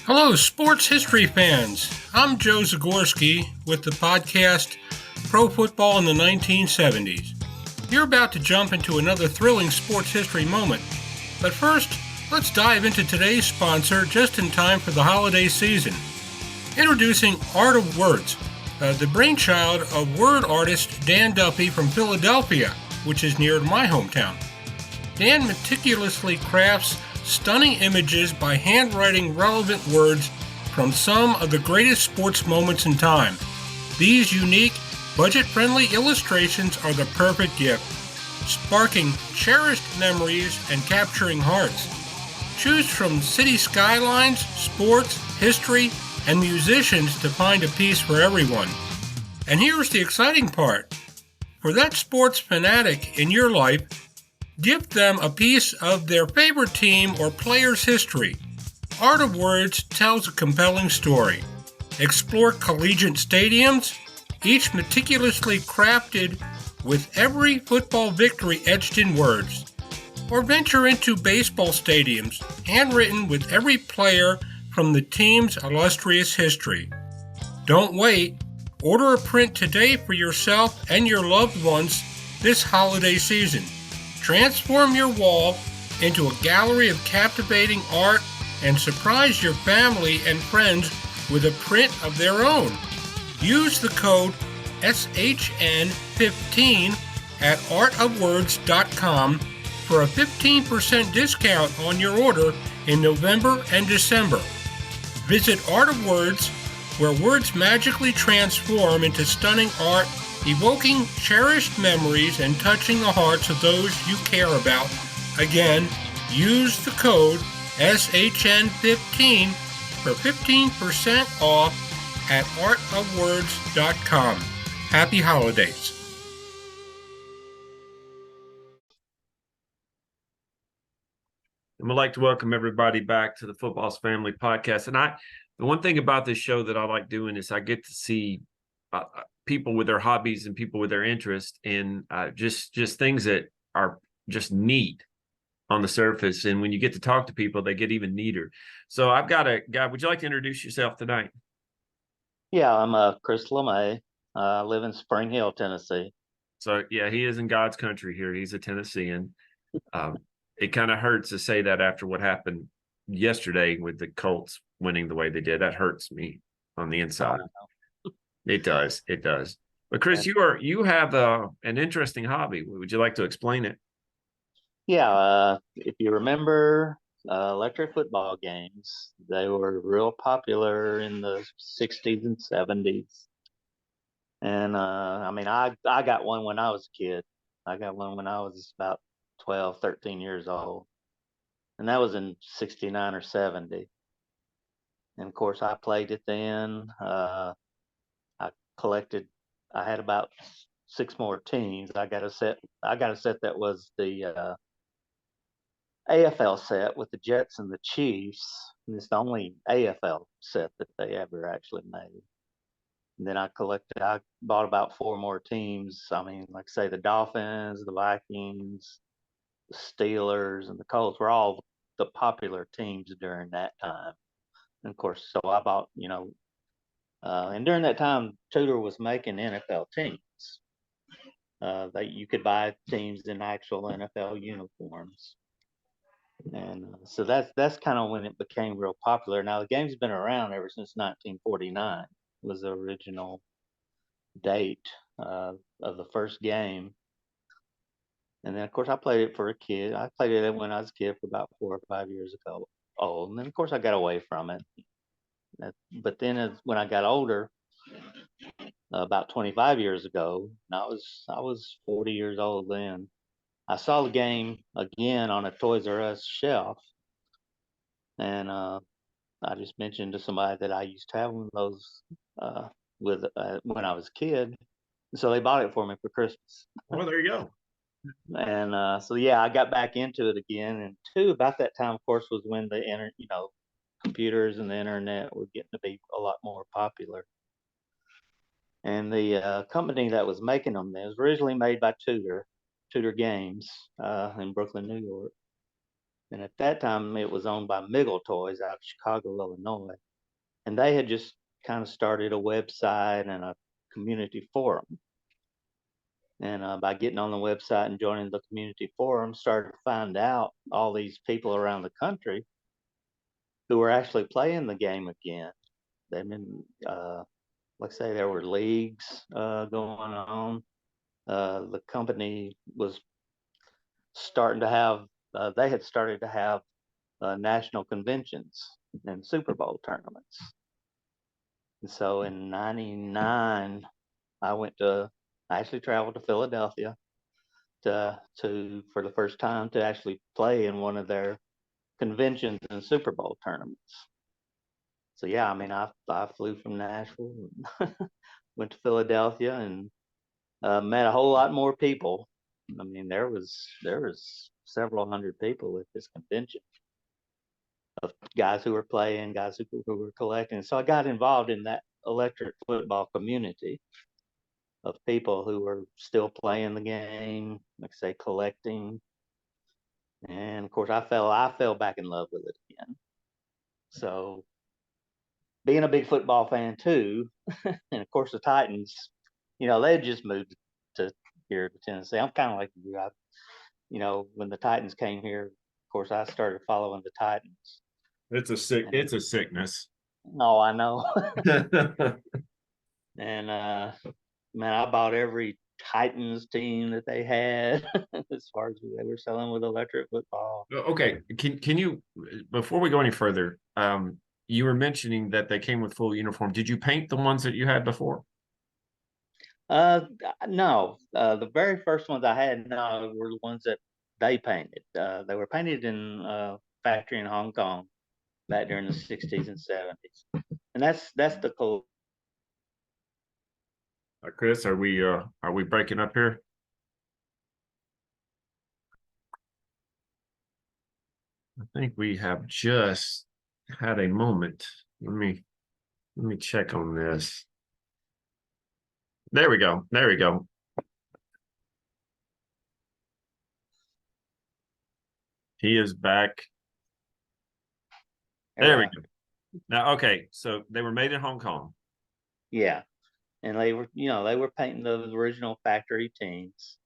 Hello, sports history fans. I'm Joe Zagorski with the podcast Pro Football in the 1970s. You're about to jump into another thrilling sports history moment. But first, let's dive into today's sponsor just in time for the holiday season. Introducing Art of Words, the brainchild of word artist Dan Duffy from Philadelphia, which is near my hometown. Dan meticulously crafts stunning images by handwriting relevant words from some of the greatest sports moments in time. These unique, budget-friendly illustrations are the perfect gift, sparking cherished memories and capturing hearts. Choose from city skylines, sports, history, and musicians to find a piece for everyone. And here's the exciting part. For that sports fanatic in your life, gift them a piece of their favorite team or player's history. Art of Words tells a compelling story. Explore collegiate stadiums, each meticulously crafted with every football victory etched in words. Or venture into baseball stadiums, handwritten with every player from the team's illustrious history. Don't wait. Order a print today for yourself and your loved ones this holiday season. Transform your wall into a gallery of captivating art and surprise your family and friends with a print of their own. Use the code SHN15 at artofwords.com for a 15% discount on your order in November and December. Visit Art of Words, where words magically transform into stunning art, evoking cherished memories and touching the hearts of those you care about. Again, use the code SHN15 for 15% off at artofwords.com. Happy holidays. And we'd like to welcome everybody back to the Football's Family Podcast. And the one thing about this show that I like doing is I get to see people with their hobbies and people with their interest in just things that are just neat on the surface. And when you get to talk to people, they get even neater. So I've got a guy. Would you like to introduce yourself tonight? Yeah, I'm Chris LeMay. I live in Spring Hill, Tennessee. So, yeah, he is in God's country here. He's a Tennessean. It kind of hurts to say that after what happened yesterday with the Colts winning the way they did. That hurts me on the inside. It does. It does. But Chris, you have an interesting hobby. Would you like to explain it? Yeah, if you remember electric football games, they were real popular in the 60s and 70s. And I got one when I was a kid. I got one when I was about 12, 13 years old. And that was in 69 or 70. And of course, I played it then. I collected, I had about 6 more teams. I got a set that was the AFL set with the Jets and the Chiefs. And it's the only AFL set that they ever actually made. And then I bought about 4 more teams. I mean, like say the Dolphins, the Vikings, the Steelers, and the Colts were all the popular teams during that time. And of course, so I bought, and during that time, Tudor was making NFL teams. That you could buy teams in actual NFL uniforms. And so that's kind of when it became real popular. Now the game's been around ever since 1949 was the original date of the first game. And then of course I played it for a kid. I played it when I was a kid for about 4 or 5 years ago old. And then of course I got away from it. But then when I got older, about 25 years ago, and I was 40 years old then. I saw the game again on a Toys R Us shelf, and I just mentioned to somebody that I used to have one of those when I was a kid, so they bought it for me for Christmas. Well, there you go. And so yeah, I got back into it again. And two, about that time, of course, was when computers and the internet were getting to be a lot more popular. And the company that was making them, it was originally made by Tudor Games in Brooklyn, New York. And at that time, it was owned by Miggle Toys out of Chicago, Illinois. And they had just kind of started a website and a community forum. And by getting on the website and joining the community forum, started to find out all these people around the country who were actually playing the game again. They've been, like I say, there were leagues going on. The company was starting to have, they had started to have national conventions and Super Bowl tournaments. And so in '99, I actually traveled to Philadelphia for the first time to actually play in one of their conventions and Super Bowl tournaments. So yeah, I mean, I flew from Nashville, and went to Philadelphia, and met a whole lot more people. I mean, there was several hundred people at this convention of guys who were playing, guys who were collecting. So I got involved in that electric football community of people who were still playing the game, like I say, collecting. And of course, I fell back in love with it again. So being a big football fan too, and of course the Titans, they had just moved to here to Tennessee. I'm kind of like you. When the Titans came here, of course I started following the Titans. It's a sickness. No, I know. And man, I bought every Titans team that they had as far as they were selling with electric football. Okay, can you, before we go any further, you were mentioning that they came with full uniform. Did you paint the ones that you had before? No. The very first ones I had were the ones that they painted. They were painted in factory in Hong Kong back during the '60s and '70s, and that's the cool. Chris, are we breaking up here? I think we have just had a moment. Let me check on this. There we go. There we go. He is back. There we go. Now, okay, so they were made in Hong Kong. Yeah, and they were painting the original factory teams,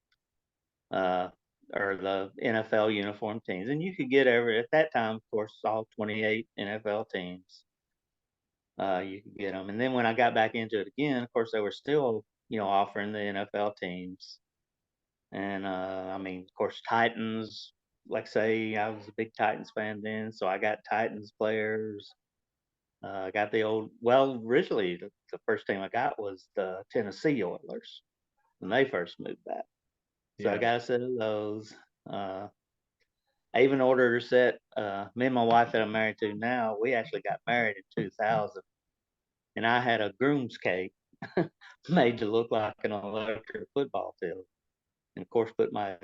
or the NFL uniform teams, and you could get at that time, of course, all 28 NFL teams. You could get them, and then when I got back into it again, of course, they were still offering the NFL teams, and I mean, of course, Titans. Like say, I was a big Titans fan then, so I got Titans players. I got originally the first team I got was the Tennessee Oilers when they first moved back. So I got a set of those. I even ordered a set. Me and my wife that I'm married to now, we actually got married in 2000. And I had a groom's cake made to look like an electric football field. And of course, put my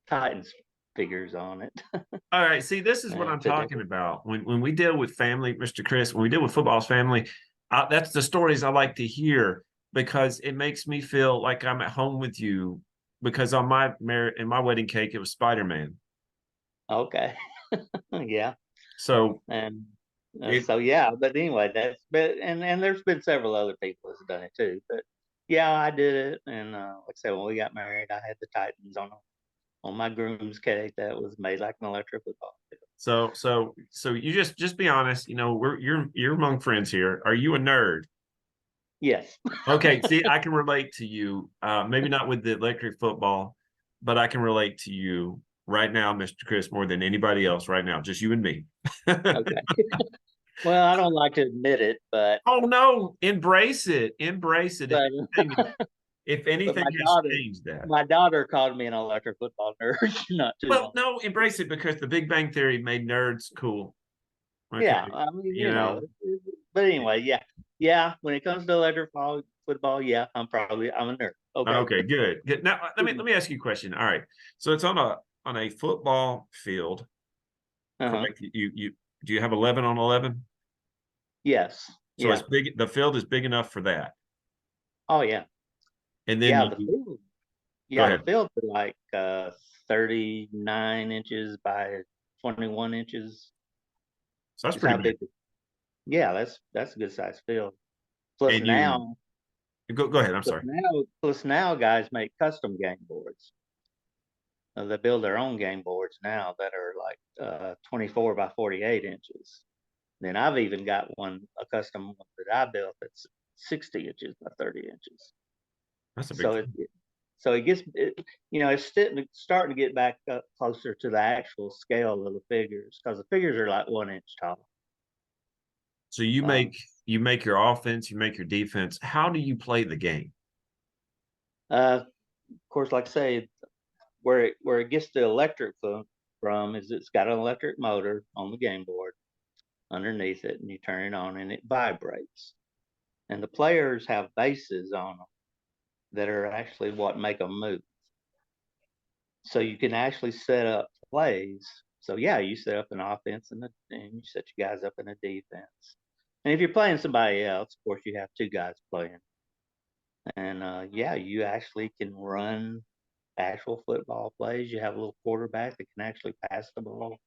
Titans figures on it. All right. See, this is what I'm talking about. When we deal with family, Mr. Chris, when we deal with football's family, that's the stories I like to hear because it makes me feel like I'm at home with you. Because on in my wedding cake, it was Spider-Man. Okay. Yeah. So so yeah, but anyway, and there's been several other people that's done it too. But yeah, I did it, and like I said, when we got married, I had the Titans on my groom's cake that was made like an electric football field. So you just be honest. You're among friends here. Are you a nerd? Yes. Okay. See, I can relate to you. Maybe not with the electric football, but I can relate to you right now, Mr. Chris, more than anybody else right now. Just you and me. Okay. Well, I don't like to admit it, but oh no, embrace it. Embrace it. But, if anything has changed that. My daughter called me an electric football nerd. Not too long. No, embrace it because the Big Bang Theory made nerds cool. Okay. Yeah, I mean, But anyway, yeah. When it comes to electric football, yeah, I'm a nerd. Okay, good. Now let me ask you a question. All right, so it's on a football field. Correct. You do you have 11 on 11? Yes. So it's big. The field is big enough for that. Oh yeah. And then the field. Yeah, the fields are like 39 inches by 21 inches. So that's Is pretty how big. big. Yeah, that's a good size field. Plus And you now, go ahead. I'm sorry. plus now, guys make custom game boards. They build their own game boards now that are like 24 by 48 inches. Then I've even got a custom one that I built that's 60 inches by 30 inches. That's a big So thing. it's starting to get back up closer to the actual scale of the figures, because the figures are like 1 inch tall. So you make your offense, you make your defense. How do you play the game? Of course, like I say, where it gets the electric from is it's got an electric motor on the game board underneath it, and you turn it on and it vibrates. And the players have bases on them that are actually what make them move. So you can actually set up plays. So yeah, you set up an offense and you set your guys up in a defense. And if you're playing somebody else, of course, you have two guys playing. And yeah, you actually can run actual football plays. You have a little quarterback that can actually pass the ball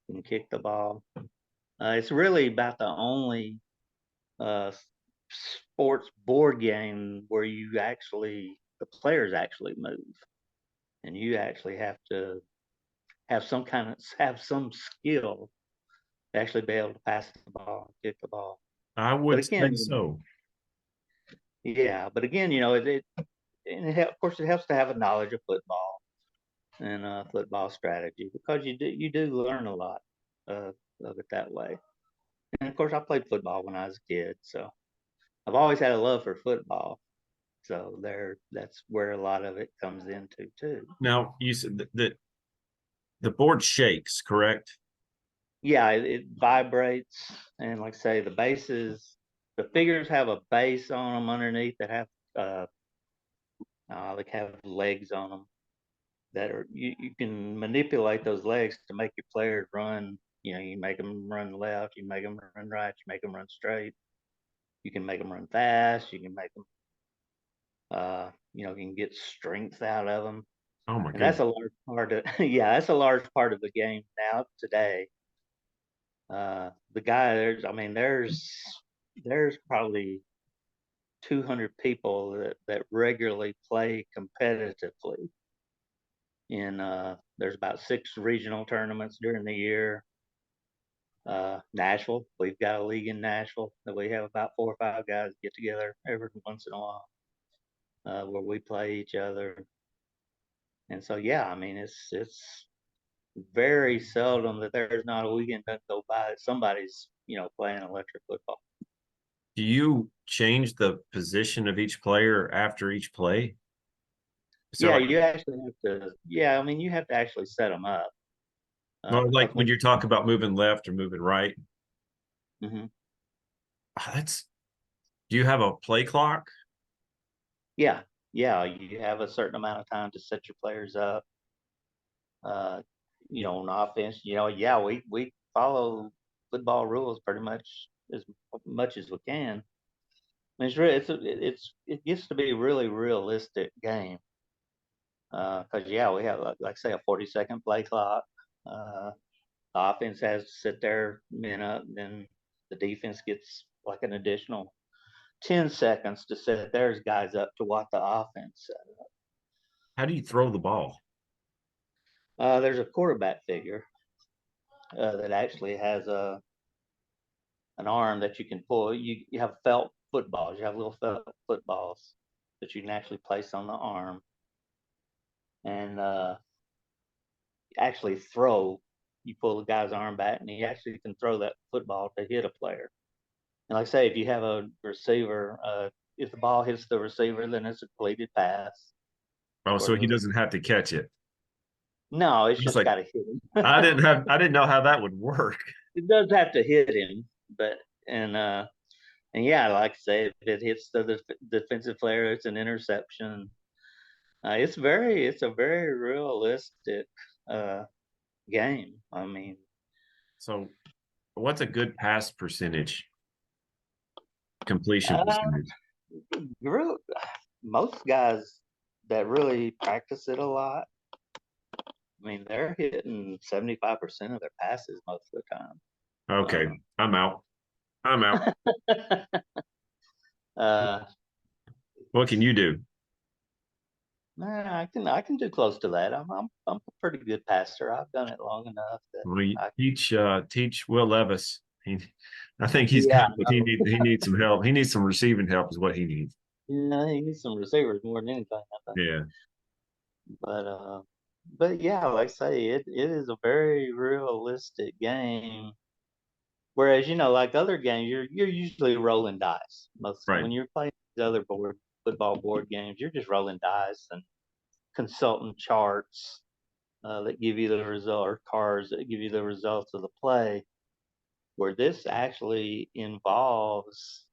and kick the ball. It's really about the only uh, sports board game where the players actually move, and you actually have to have some skill to actually be able to pass the ball, kick the ball. I But would say again, so. yeah. But again, of course, it helps to have a knowledge of football and football strategy, because you do learn a lot of it that way. And of course, I played football when I was a kid, so I've always had a love for football. So that's where a lot of it comes into too. Now you said that the board shakes, correct? Yeah, it vibrates, and like I say, the figures have a base on them underneath that uh, have legs on them that are you can manipulate those legs to make your players run. You make them run left, you make them run right, you make them run straight. You can make them run fast. You can make them, you can get strength out of them, Oh my and that's goodness. a large part of yeah, that's a large part of the game now today. The guy there's probably 200 people that regularly play competitively. There's about 6 regional tournaments during the year. Nashville, we've got a league in Nashville that we have about 4 or 5 guys get together every once in a while, where we play each other. And so, yeah, I mean, it's very seldom that there's not a weekend that go by that somebody's playing electric football. Do you change the position of each player after each play? So Yeah, you actually have to. Yeah, I mean, you have to actually set them up, like because when when you talk about moving left or moving right, Mhm. that's do you have a play clock? Yeah, yeah, you have a certain amount of time to set your players up. Uh, on offense, yeah, we follow football rules pretty much as we can. I mean, it gets to be a really realistic game. Because yeah, we have like say a 40-second play clock. Uh, the offense has to sit their men up, then the defense gets like an additional 10 seconds to set theirs guys up to what the offense set up. How do you throw the ball? There's a quarterback figure that actually has an arm that you can pull. You have felt footballs. You have little felt footballs that you can actually place on the arm and actually throw. You pull the guy's arm back, and he actually can throw that football to hit a player. And like I say, if you have a receiver, if the ball hits the receiver, then it's a completed pass. Oh, Or so he doesn't have to catch it. no, it's It's just like got to hit him. I didn't know how that would work. It does have to hit him, but and yeah, like I say, if it hits the defensive player, it's an interception. It's a very realistic uh, game. I mean, So what's a good pass percentage, completion uh, percentage? real, most guys that really practice it a lot, I mean, they're hitting 75% of their passes most of the time. Okay, I'm out. Uh, What can you do? nah, I can do close to that. I'm a pretty good passer. I've done it long enough that Well, you I teach Will Levis. I think he's yeah, got what he needs some help. He needs some receiving help is what he needs. yeah, he needs some receivers more than anything, I think. Yeah. But but yeah, like I say, it is a very realistic game. Whereas, like other games, you're usually rolling dice. Most Right. when you're playing these other football board games, you're just rolling dice and consulting charts that give you the result, or cards that give you the results of the play. Where this actually involves,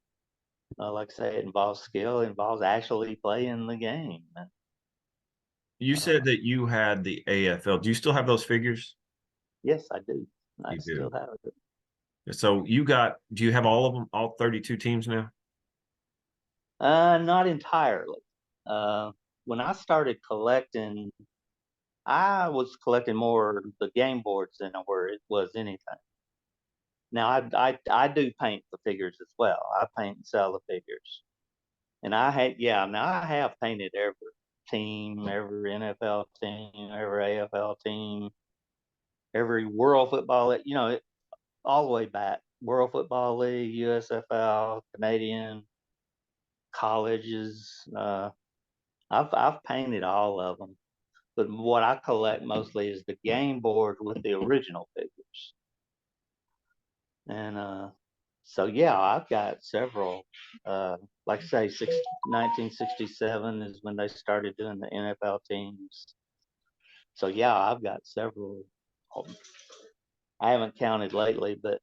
like I say, it involves skill, it involves actually playing the game. You Uh, said that you had the AFL. Do you still have those figures? yes, I do. I You still do. have it. So do you have all of them, all 32 teams now? Not entirely. Uh, when I started collecting, I was collecting more the game boards than where it was anything. Now I do paint the figures as well. I paint and sell the figures, and now I have painted every team, every NFL team, every AFL team, every World Football, all the way back. World Football League, USFL, Canadian colleges. I've painted all of them, but what I collect mostly is the game board with the original figures. And so yeah, I've got several. Like I say, 1967 is when they started doing the NFL teams. So yeah, I've got several. I haven't counted lately, but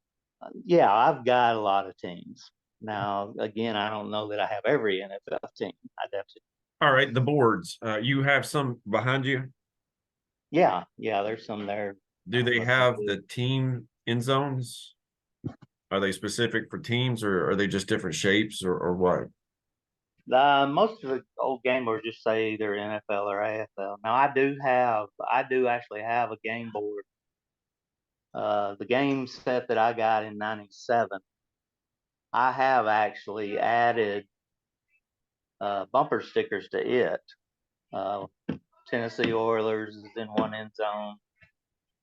yeah, I've got a lot of teams. Now, again, I don't know that I have every NFL team. I'd have to. All right, the boards. You have some behind you. Yeah, there's some there. Do they have the team end zones? Are they specific for teams or are they just different shapes or what? Most of the old game boards just say either NFL or AFL. Now I do actually have a game board. The game set that I got in '97, I have actually added bumper stickers to it. Uh, Tennessee Oilers is in one end zone,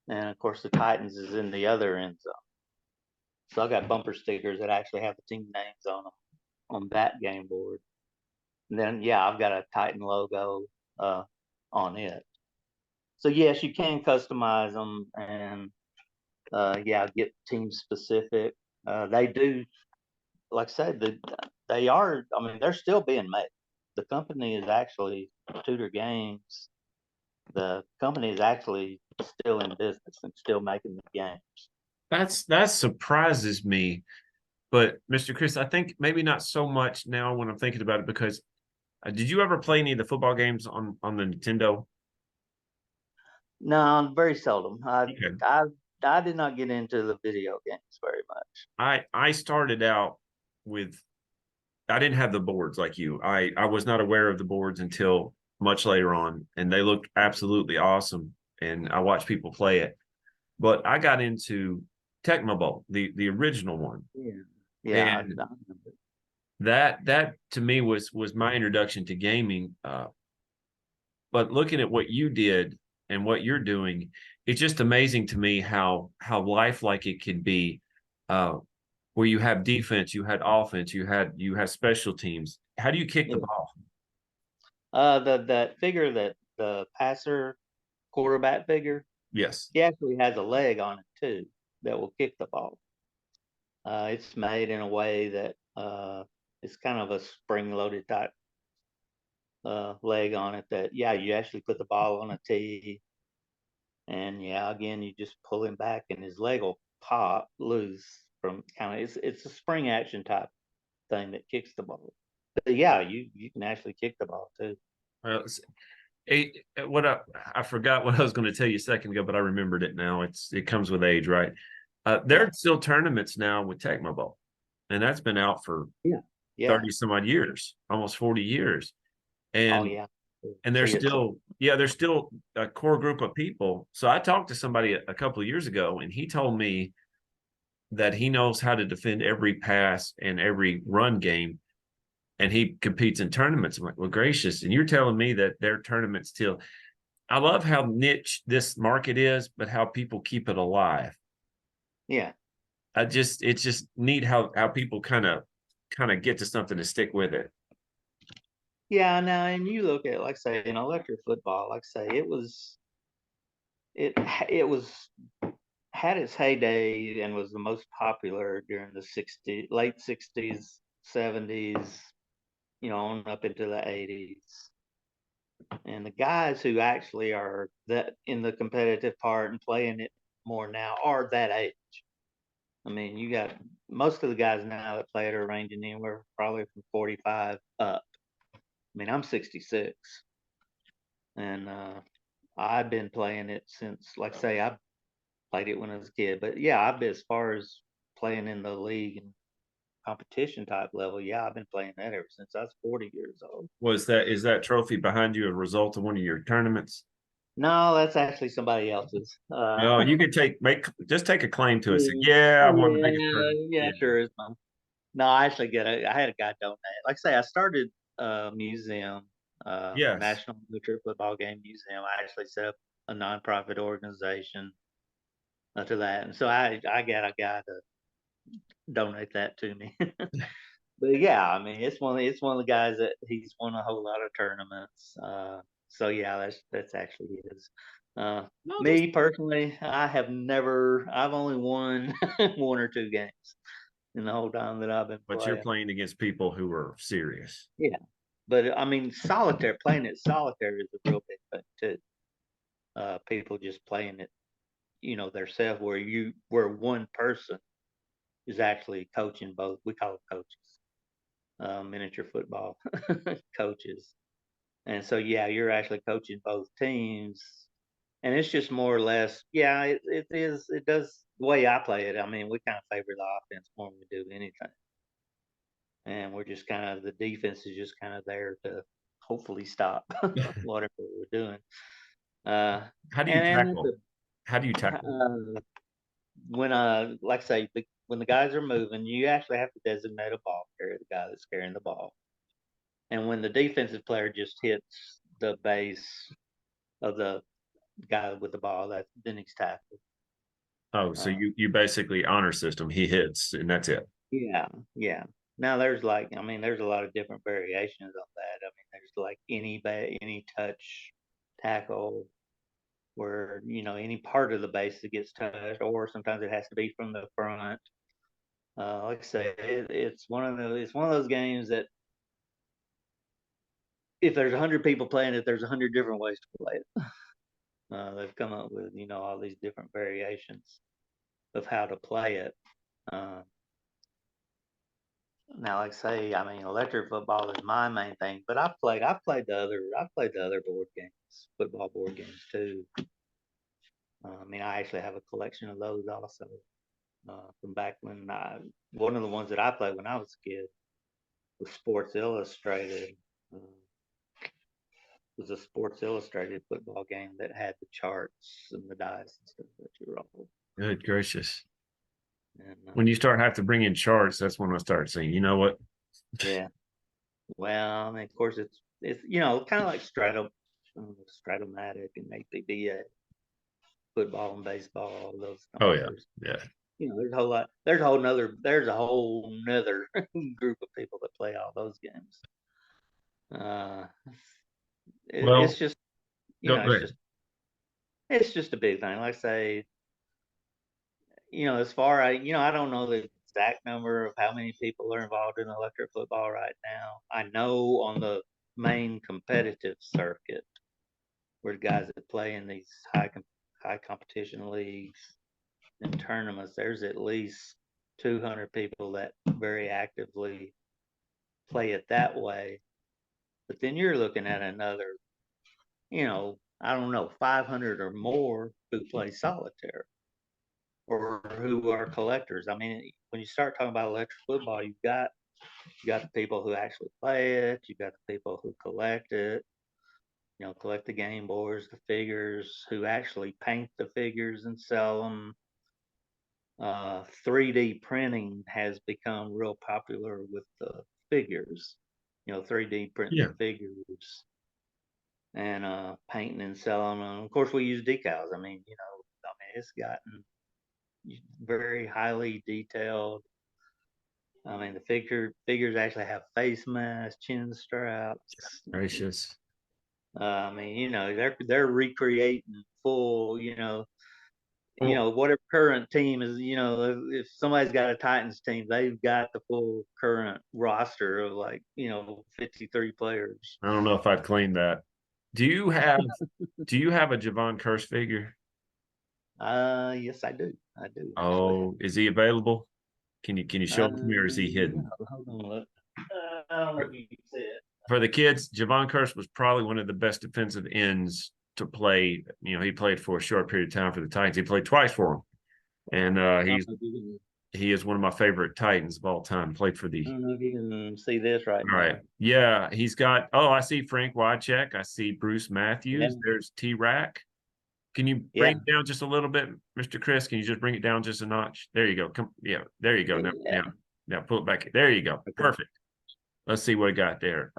and of course the Titans is in the other end zone. So I got bumper stickers that actually have the team names on that game board. And then yeah, I've got a Titan logo on it. So yes, you can customize them and yeah, get team specific. They do, like I said, they are. I mean, they're still being made. The company is actually Tudor Games. The company is actually still in business and still making the games. That surprises me. But Mr. Chris, I think maybe not so much now when I'm thinking about it because did you ever play any of the football games on the Nintendo? No, very seldom. Okay. I did not get into the video games very much. I started out with I didn't have the boards like you. I was not aware of the boards until much later on, and they looked absolutely awesome. And I watched people play it. But I got into Tecmo Bowl, the original one. Yeah, yeah. And that to me was my introduction to gaming. But looking at what you did and what you're doing, it's just amazing to me how lifelike it can be. Where you have defense, you had offense, you have special teams. How do you kick the ball? That figure, that the passer quarterback figure, Yes. he actually has a leg on it too that will kick the ball. It's made in a way that it's kind of a spring-loaded type leg on it. That yeah, you actually put the ball on a tee, and yeah, again, you just pull him back, and his leg will pop loose from kind of. It's a spring action type thing that kicks the ball. But yeah, you can actually kick the ball too. Well, what I forgot what I was going to tell you a second ago, but I remembered it now. It comes with age, right? There are still tournaments now with Tecmo Bowl, and that's been out for Yeah. 30 some odd years, almost 40 years. Oh And yeah. And there's still a core group of people. So I talked to somebody a couple of years ago, and he told me that he knows how to defend every pass and every run game, and he competes in tournaments. I'm like, well, gracious. And you're telling me that their tournaments still. I love how niche this market is, but how people keep it alive. Yeah. It's just neat how people kind of get to something to stick with it. Yeah, now, and you look at, like, say, in electric football, like, say, it was had its heyday and was the most popular during the late 60s, 70s, on up into the 80s. And the guys who actually are that in the competitive part and playing it more now are that age. I mean, you got most of the guys now that play it are ranging anywhere probably from 45 up. I mean, I'm 66, and I've been playing it since, like, say, I played it when I was a kid. But yeah, I've been, as far as playing in the league and competition type level, yeah, I've been playing that ever since I was 40 years old. Is that trophy behind you a result of one of your tournaments? No, that's actually somebody else's. No, you could take a claim to it. Say, yeah, I won the biggest tournament. Yeah, sure is. No, I actually I had a guy donate. Like I say, I started a museum, Yes. National Military Football Game Museum. I actually set up a nonprofit organization to that, and so I got a guy to donate that to me. But yeah, I mean, it's one of the guys that he's won a whole lot of tournaments. So yeah, that's actually his. No, Me personally, I've only won one or two games in the whole time that I've been but you're playing. playing against people who are serious. Yeah, but I mean, playing it solitaire is a real big thing too. People just playing it, themselves, where one person is actually coaching both. We call it coaches, miniature football coaches. And so, yeah, you're actually coaching both teams, and it's just more or less, yeah, it does the way I play it. I mean, we kind of favor the offense more than we do anything, and we're just kind of the defense is just kind of there to hopefully stop whatever we're doing. How do you And tackle? How do you tackle? when like I say, when the guys are moving, you actually have to designate a ball carrier, the guy that's carrying the ball. And when the defensive player just hits the base of the guy with the ball, then he's tackled. Oh, so you basically honor system. He hits, and that's it. Yeah, yeah. Now there's there's a lot of different variations on that. I mean, there's like any touch tackle where any part of the base that gets touched, or sometimes it has to be from the front. Like I say, it's one of those games that if there's 100 people playing it, there's 100 different ways to play it. They've come up with all these different variations of how to play it. Uh, Now, like I say, I mean, electric football is my main thing, but I've played the other board games, football board games too. I mean, I actually have a collection of those also, from back when one of the ones that I played when I was a kid was Sports Illustrated. It was a Sports Illustrated football game that had the charts and the dice and stuff that you roll. Good gracious. And When you start have to bring in charts, that's when I start saying, you know what? yeah, well, I mean, of course, it's kind of like Stratomatic and APBA, football and baseball, all those Oh yeah, numbers. yeah. There's a whole lot. There's a whole nother group of people that play all those games. Uh, it's Well, just, go it's ahead. just, it's just a big thing. Like I say, as far I don't know the exact number of how many people are involved in electric football right now. I know on the main competitive circuit, where guys that play in these high competition leagues and tournaments, there's at least 200 people that very actively play it that way. But then you're looking at another, I don't know, 500 or more who play solitaire or who are collectors. I mean, when you start talking about electric football, you got the people who actually play it, you got the people who collect it. collect the game boards, the figures, who actually paint the figures and sell them. 3D printing has become real popular with the figures. 3D printing Yeah. the figures and painting and selling them. Of course, we use decals. I mean, it's gotten very highly detailed. I mean, the figures actually have face masks, chin straps. Gracious. I mean, they're recreating full, Well, whatever current team is, if somebody's got a Titans team, they've got the full current roster of 53 players. I don't know if I'd claim that. Do you have a Javon Curse figure? Yes, I do. I do actually. Oh, is he available? Can you show him to me, or is he hidden? Hold on, look. I don't know if you can see it. For the kids, Javon Curse was probably one of the best defensive ends to play. He played for a short period of time for the Titans. He played twice for them, and he is one of my favorite Titans of all time. Played for the. I don't know if you can see this right All now. right, yeah, he's got. Oh, I see Frank Wycheck. I see Bruce Matthews. Yeah. There's T-Rack. Can you bring it down just a little bit, Mr. Chris? Can you just bring it down just a notch? There you go. Come, yeah, there you go. Now pull it back. There you go. Okay. Perfect. Let's see what I got there.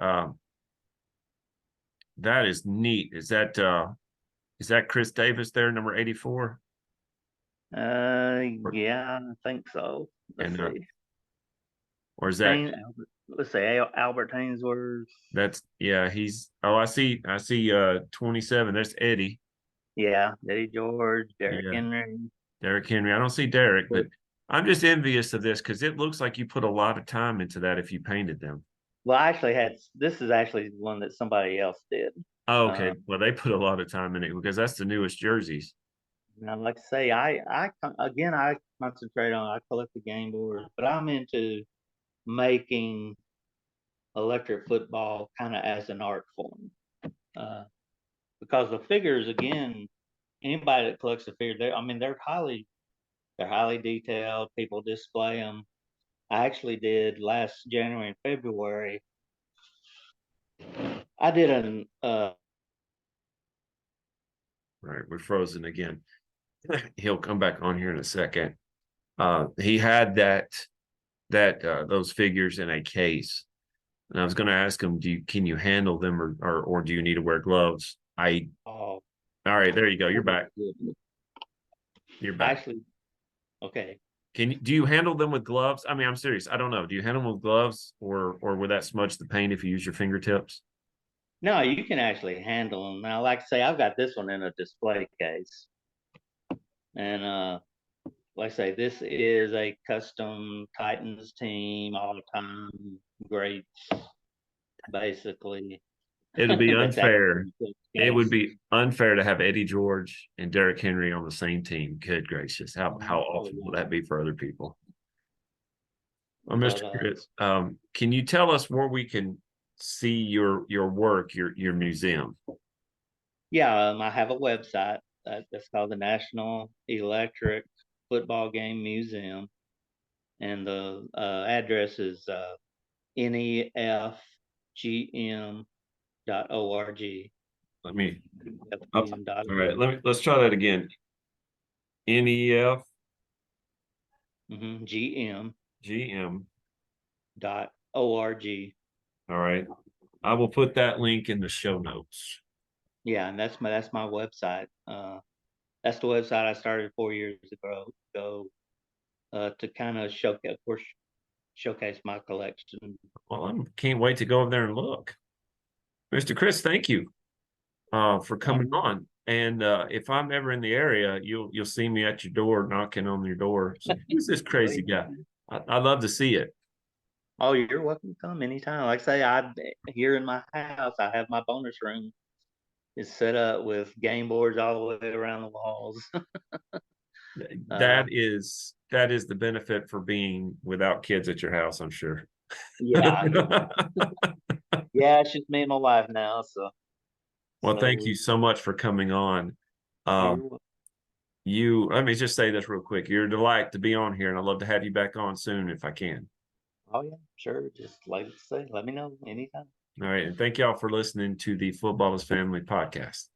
That is neat. Is that Chris Davis there, number 84? Yeah, I think so. Let's see. Or is that? Let's say Albert Hainsworth. He's. Oh, I see 27. There's Eddie. Yeah, Eddie George, Derrick Henry. Derrick Henry. I don't see Derrick, but I'm just envious of this because it looks like you put a lot of time into that if you painted them. Well, I actually this is actually one that somebody else did. Oh, okay. Well, they put a lot of time in it because that's the newest jerseys. Now, like I say, I concentrate on, I collect the game boards, but I'm into making electric football kind of as an art form. Because the figures, again, anybody that collects a figure, they're highly detailed. People display them. I actually did last January and February. I did an Right, we're frozen again. He'll come back on here in a second. He had those figures in a case, and I was going to ask him, can you handle them, or do you need to wear gloves? All right, there you go. You're back. You're back. Actually, okay. Do you handle them with gloves? I mean, I'm serious. I don't know. Do you handle them with gloves, or would that smudge the paint if you use your fingertips? No, you can actually handle them. Now, like I say, I've got this one in a display case. And like I say, this is a custom Titans team, all-time greats, basically. It'll be unfair. It would be unfair to have Eddie George and Derrick Henry on the same team. Good gracious. How awful will that be for other people? Well, Mr. Chris, can you tell us where we can see your work, your museum? Yeah, I have a website that's called the National Electric Football Game Museum, and the address is nefgm.org. Let me. All right, let's try that again. NEF. GM. .org. All right, I will put that link in the show notes. Yeah, and that's my website. That's the website I started 4 years ago to kind of showcase my collection. Well, I can't wait to go over there and look. Mr. Chris, thank you for coming on. And if I'm ever in the area, you'll see me at your door, knocking on your door. So, who's this crazy guy? I'd love to see it. Oh, you're welcome to come anytime. Like I say, here in my house, I have my bonus room. It's set up with game boards all the way around the walls. That is the benefit for being without kids at your house, I'm sure. Yeah. Yeah, it's just me and my wife now. Well, thank you so much for coming on. Let me just say this real quick. You're a delight to be on here, and I'd love to have you back on soon if I can. Oh yeah, sure. Just like I say, let me know anytime. All right. And thank y'all for listening to the Football is Family podcast.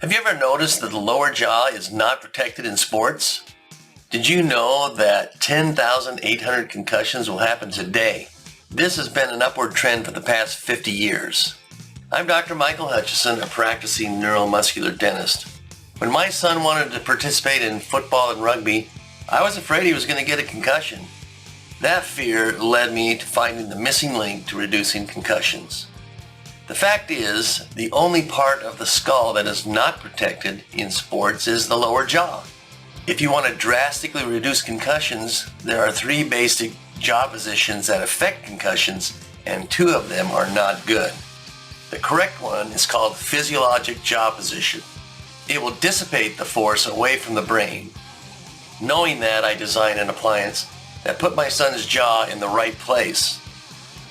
Have you ever noticed that the lower jaw is not protected in sports? Did you know that 10,800 concussions will happen today? This has been an upward trend for the past 50 years. I'm Dr. Michael Hutchison, a practicing neuromuscular dentist. When my son wanted to participate in football and rugby, I was afraid he was going to get a concussion. That fear led me to finding the missing link to reducing concussions. The fact is, the only part of the skull that is not protected in sports is the lower jaw. If you want to drastically reduce concussions, there are 3 basic jaw positions that affect concussions, and 2 of them are not good. The correct one is called physiologic jaw position. It will dissipate the force away from the brain. Knowing that, I designed an appliance that put my son's jaw in the right place,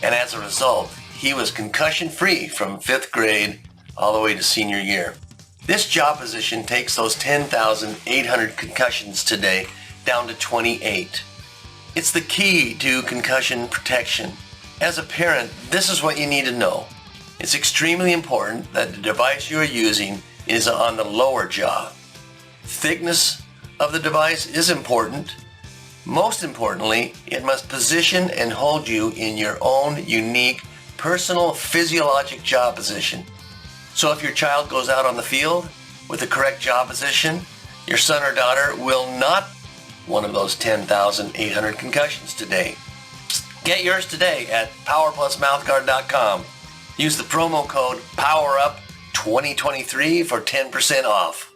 and as a result, he was concussion-free from 5th grade all the way to senior year. This jaw position takes those 10,800 concussions today down to 28. It's the key to concussion protection. As a parent, this is what you need to know. It's extremely important that the device you are using is on the lower jaw. Thickness of the device is important. Most importantly, it must position and hold you in your own unique personal physiologic jaw position. So if your child goes out on the field with the correct jaw position, your son or daughter will not one of those 10,800 concussions today. Get yours today at powerplusmouthguard.com. Use the promo code POWERUP2023 for 10% off.